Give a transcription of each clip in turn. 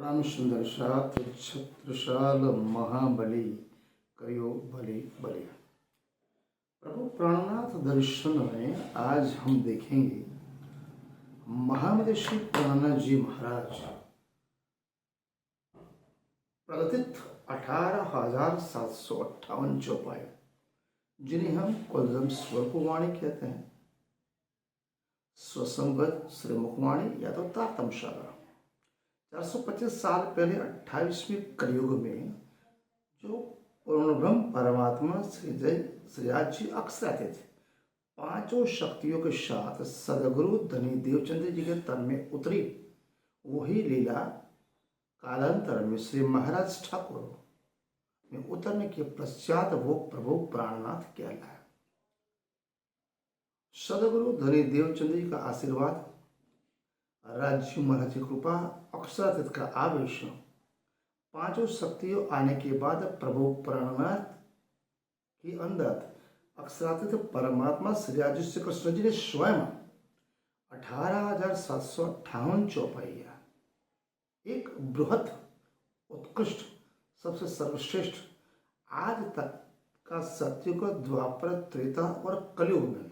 प्रणाम सुंदरशात छत्रशाल महाबली कयो बलि बलि। प्रभु प्राणनाथ दर्शन में आज हम देखेंगे महामति श्री प्राणनाथ जी महाराज प्रगतित 18,758 चौपाई, जिन्हें हम कुलजम स्वरूपवाणी कहते हैं, स्वसंगत श्रीमुखवाणी या तो तारतमशाला। 425 साल पहले 28वीं कलयुग में जो पूर्णब्रह्म परमात्मा श्रीराज जी अक्सराते थे, पांचों शक्तियों के साथ सदगुरु धनी देवचंद्र जी के तन में उतरी। वही लीला कालांतर में श्री महाराज ठाकुर में उतरने के पश्चात वो प्रभु प्राणनाथ कहलाया। सदगुरु धनी देवचंद्र जी का आशीर्वाद, राज्य महाराज की कृपा, अक्षरातीत का आवेश, पांचों शक्तियों आने के बाद प्रभु प्राणनाथ के अंदर अक्षरातीत परमात्मा श्री श्री कृष्ण जी ने स्वयं 18,758 चौपाइया, एक बृहत उत्कृष्ट सबसे सर्वश्रेष्ठ आज तक का सत्युग, द्वापर, त्रेता और कलयुग में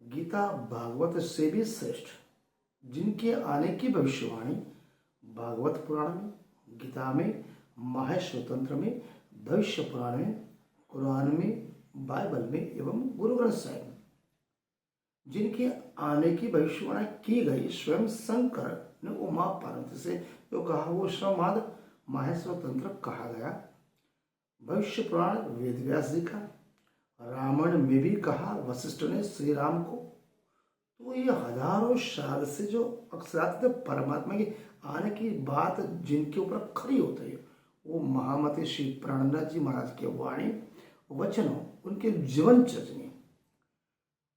गीता भागवत से भी श्रेष्ठ, जिनके आने की भविष्यवाणी भागवत पुराण में, गीता में, महास्वतंत्र में, भविष्य पुराण में, कुरान में, बाइबल में एवं गुरु ग्रंथ साहिब में जिनके आने की भविष्यवाणी की गई, स्वयं शंकर ने उमा पार्वती से जो कहा वो श्रमाद महास्वतंत्र कहा गया। भविष्य पुराण वेद व्यास जी का, रामायण में भी कहा वशिष्ठ ने श्री राम को। तो ये हजारों साल से जो अक्षरातीत परमात्मा की आने की बात जिनके ऊपर खड़ी होती है, वो महामति श्री प्राणनाथ जी महाराज के वाणी वचनों, उनके जीवन चर्चनी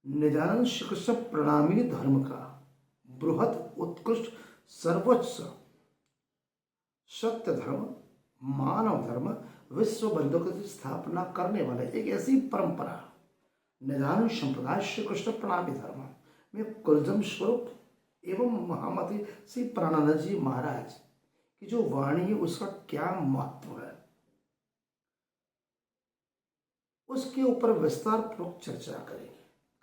निजानंद श्री कृष्ण प्रणामी धर्म का बृहत उत्कृष्ट सर्वोच्च सत्य धर्म, मानव धर्म, विश्व बंधु की स्थापना करने वाले एक ऐसी परंपरा निजानंद संप्रदाय श्री कृष्ण प्रणामी धर्म में कुलजम स्वरूप एवं महामति श्री प्राणनाथ जी महाराज की जो वाणी है, उसका क्या महत्व है, उसके ऊपर विस्तार पूर्वक चर्चा करेंगे।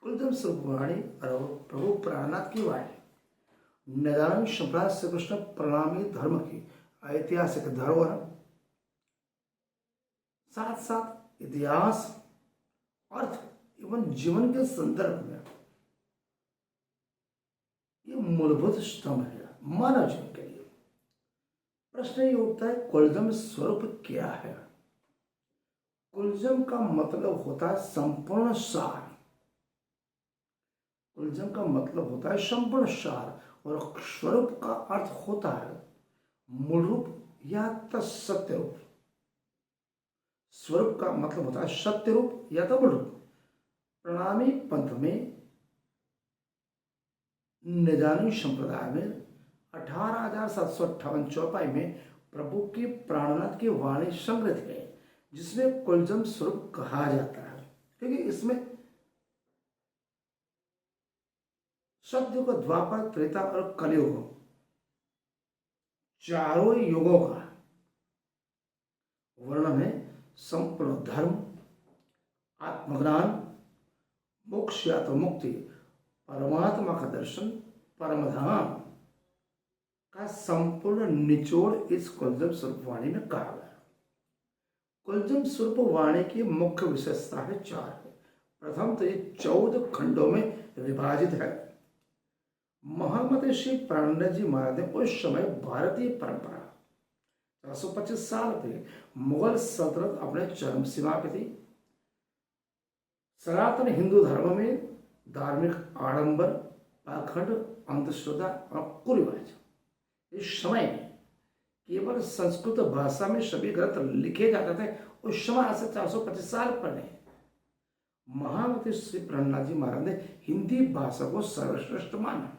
कुलजम स्वरूप वाणी और प्रभु प्राणनाथ की वाणी निजानंद संप्रदाय श्री कृष्ण प्रणामी धर्म की ऐतिहासिक धरोहर, साथ साथ इतिहास, अर्थ एवं जीवन के संदर्भ में ये मूलभूत स्तंभ है मानव जीवन के लिए। प्रश्न ये उठता है, कुलजम स्वरूप क्या है? कुलजम का मतलब होता है संपूर्ण सार। कुलजम का मतलब होता है संपूर्ण सार, और स्वरूप का अर्थ होता है मूल रूप या सत्य रूप। स्वरूप का मतलब होता है सत्य रूप या तो मूल रूप। प्रणामी पंथ में निजानंद संप्रदाय में 18,758 चौपाई में प्रभु की प्राणनाथ की वाणी संग्रहित है, जिसमें कुलजम स्वरूप कहा जाता है, क्योंकि इसमें सत्युग, द्वापर, त्रेता और कलयुग चारों युगों का वर्णन है। संपूर्ण धर्म, आत्मज्ञान, मोक्ष या तो मुक्ति, परमात्मा का दर्शन, परमधाम का संपूर्ण निचोड़ इस कुलजम स्वरूप वाणी में कहा गया। कुलजम स्वरूप वाणी की मुख्य विशेषता है चार है। प्रथम तो ये 14 खंडों में विभाजित है। महामति श्री प्राणनाथ जी महाराज ने उस समय भारतीय परंपरा 425 साल पहले मुगल सल्तनत अपने चरम सीमा पे थी। सनातन हिंदू धर्म में धार्मिक आडंबर, पाखंड, अंधश्रद्धा और कुरिवाज इस समय में केवल संस्कृत भाषा में सभी ग्रंथ लिखे जाते थे। उस समय आज से 425 साल पहले महामति श्री प्राणनाथ जी महाराज ने हिंदी भाषा को सर्वश्रेष्ठ माना।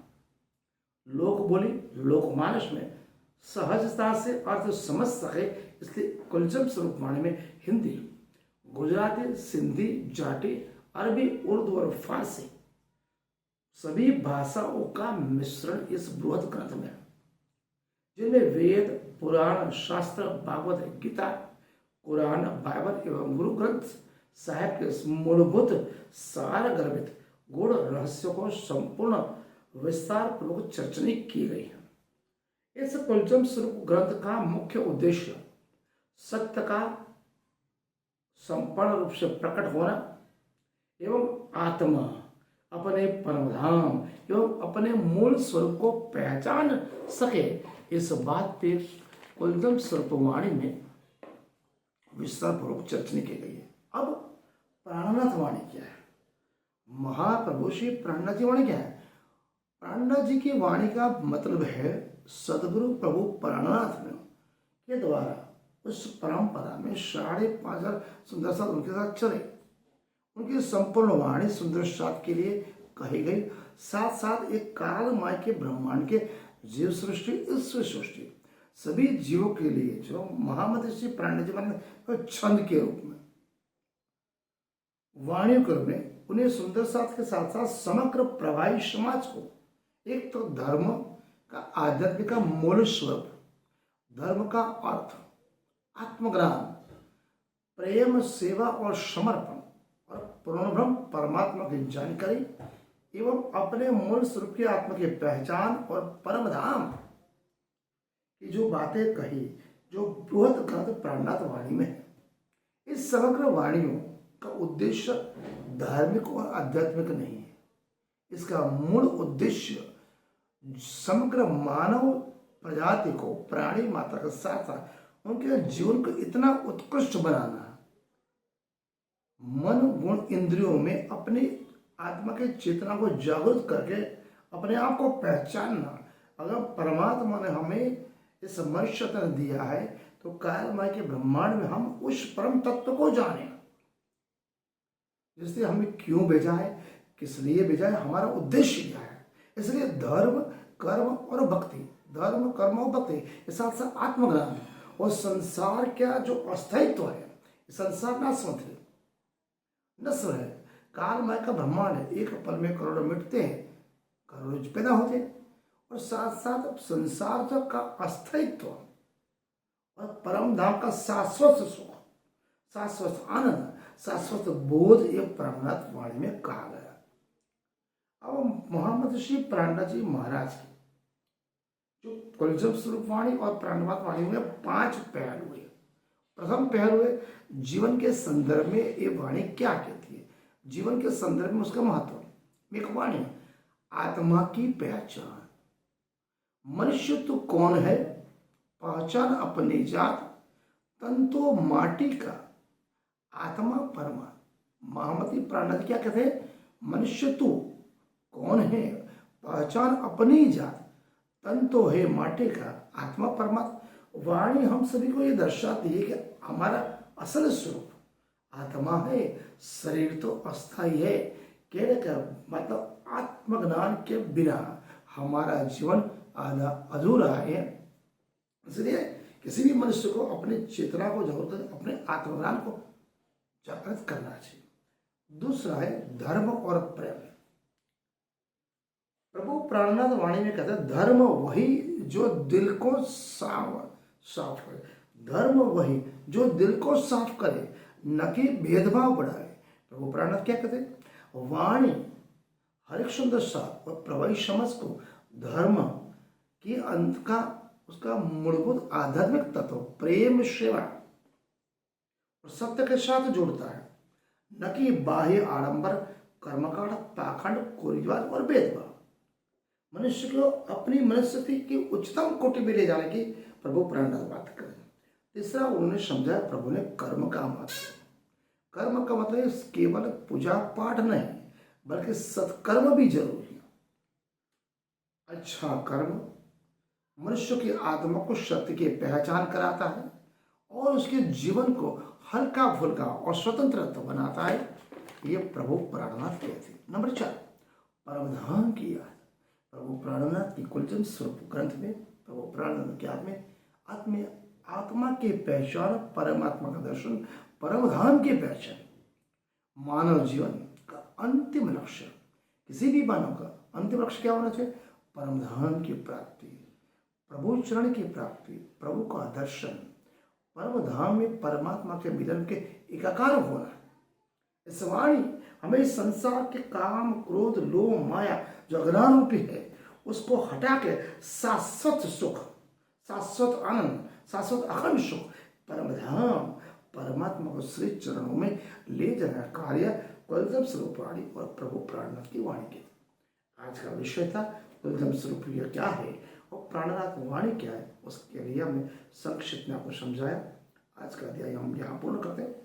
लोक बोली, लोकमानस में सहजता से अर्थ समझ सके, इसलिए कुलजम स्वरूप वाणी में हिंदी, गुजराती, सिंधी, जाटी, अरबी, उर्दू और फारसी सभी भाषाओं का मिश्रण इस बृहद ग्रंथ में। जिनमें वेद, पुराण, शास्त्र, भागवत गीता, कुरान, बाइबल एवं गुरु ग्रंथ साहिब के मूलभूत सार गर्भित गुण रहस्यों को संपूर्ण विस्तार पूर्वक चर्चनी की गई है। इस पंचम स्वरूप ग्रंथ का मुख्य उद्देश्य सत्य का संपूर्ण रूप से प्रकट होना एवं आत्मा अपने परमधाम एवं अपने मूल स्वरूप को पहचान सके, इस बात पे कुलदम स्वरूपवाणी में विस्तार पूर्वक चर्चनी की गई है। अब प्राणनाथ वाणी क्या है? महाप्रभु श्री प्राणनाथ जी वाणी क्या है? प्राणनाथ जी की वाणी का मतलब है सदगुरु प्रभु प्राणनाथ के द्वारा उस परंपरा में 5,500 सुंदर साथ उनके साथ चले। उनकी संपूर्ण वाणी सुंदर साथ के लिए कही गई, साथ साथ एक काल माय के ब्रह्मांड के जीव सृष्टि, ईश्वर सृष्टि सभी जीवों के लिए जो महामती श्री प्राणनाथ जी छंद के रूप में वाणी क्रम में उन्हें सुंदर साथ के साथ साथ समग्र प्रवाही समाज को एक तो धर्म का आध्यात्मिक का मूल स्वरूप, धर्म का अर्थ, आत्मज्ञान, प्रेम, सेवा और समर्पण और पूर्णब्रह्म परमात्मा की जानकारी एवं अपने मूल स्वरूप की आत्मा की पहचान और परम धाम की जो बातें कही, जो बृहद ग्रंथ प्राणनाथ वाणी में है। इस समग्र वाणियों का उद्देश्य धार्मिक और आध्यात्मिक नहीं है। इसका मूल उद्देश्य समग्र मानव प्रजाति को प्राणी मात्रा के साथ साथ उनके जीवन को इतना उत्कृष्ट बनाना, मन गुण इंद्रियों में अपनी आत्मा की चेतना को जागृत करके अपने आप को पहचानना। अगर परमात्मा ने हमें इस मनुष्य तन दिया है तो कालमय के ब्रह्मांड में हम उस परम तत्व को जाने, जिसने हमें क्यों भेजा है, किस लिए भेजा है, हमारा उद्देश्य क्या है। इसलिए धर्म, कर्म और भक्ति, धर्म, कर्म और भक्ति के साथ साथ आत्मज्ञान और संसार का जो अस्थायित्व है, संसार नाशवंत है, नश्वर है, कालमय का ब्रह्मांड है, एक पल में करोड़ों मिटते हैं, करोड़ों पैदा होते हैं, और साथ साथ संसार का अस्थायित्व और परम धाम का शाश्वत सुख, शाश्वत आनंद, शाश्वत बोध ये प्राणनाथ वाणी में कहा गया। अब मोहम्मद श्री प्राणनाथ जी महाराज की जो कुलजम स्वरूप वाणी और प्राणनाथ वाणी में 5 पहलू है। प्रथम पहलू है जीवन के संदर्भ में ये वाणी क्या कहती है, जीवन के संदर्भ में उसका महत्व। एक वाणी आत्मा की पहचान, मनुष्य तो कौन है, पहचान अपनी जात, तन तो माटी का, आत्मा परमात्मा। महामती प्राणनाथ क्या कहते हैं? मनुष्य तू कौन है, पहचान अपनी जात, तन तो है माटी का, आत्मा परमात्मा। वाणी हम सभी को ये दर्शाती है कि हमारा असल स्वरूप आत्मा है, शरीर तो अस्थायी है। कहने का मतलब आत्मज्ञान के बिना हमारा जीवन आधा अधूरा है। इसलिए किसी भी मनुष्य को अपनी चेतना को जागृत, अपने आत्मज्ञान को जागृत करना चाहिए। दूसरा है धर्म और प्रेम। प्रभु प्राणनाथ वाणी में कहते हैं धर्म वही जो दिल को साफ करे, धर्म वही जो दिल को साफ करे, न कि भेदभाव बढ़ाए। प्रभु प्राणनाथ क्या कहते हैं? वाणी हर एक सुंदर सा और प्रवाही समझ को धर्म की अंत का उसका मूलभूत आध्यात्मिक तत्व प्रेम, सेवा और सत्य के साथ जोड़ता है, न कि बाह्य आडंबर, कर्मकांड, पाखंड, कुरीतिवाद और भेदभाव। मनुष्य को अपनी मनस्थिति की उच्चतम कोटि में ले जाने की प्रभु प्राणनाथ बात करें। तीसरा उन्होंने समझाया प्रभु ने कर्म का महत्व। कर्म का मतलब केवल पूजा पाठ नहीं बल्कि सत्कर्म भी जरूरी है। अच्छा कर्म मनुष्य की आत्मा को सत्य की पहचान कराता है और उसके जीवन को हल्का फुल्का और स्वतंत्र बनाता है। ये प्रभु प्राणनाथ कहते हैं। नंबर 4 परमधाम की याद। प्रभु प्राणनाथ की कुलचंद स्वरूप ग्रंथ में प्रभु प्राणनाथ के आत्मा की पहचान, परमात्मा का दर्शन, परमधाम की पहचान मानव जीवन का अंतिम लक्ष्य। किसी भी मानव का अंतिम लक्ष्य क्या होना चाहिए? परमधाम की प्राप्ति, प्रभु चरण की प्राप्ति, प्रभु का दर्शन, परम धाम में परमात्मा के मिलन के एकाकार होना। इस वाणी हमें इस संसार के काम, क्रोध, लोभ, माया जो अज्ञान रूपी है उसको हटा के शाश्वत सुख, शाश्वत आनंद, शाश्वत अखंड सुख, परम धाम, परमात्मा को श्री चरणों में ले जाना कार्य कुलधम स्वरूप वाणी और प्रभु प्राणनाथ की वाणी के। आज का विषय था कुलधम स्वरूप क्या है और प्राणनाथ वाणी क्या है, उसके लिए हमने संक्षिप्त में आपको समझाया। आज का अध्याय हम यहाँ पूर्ण करते हैं।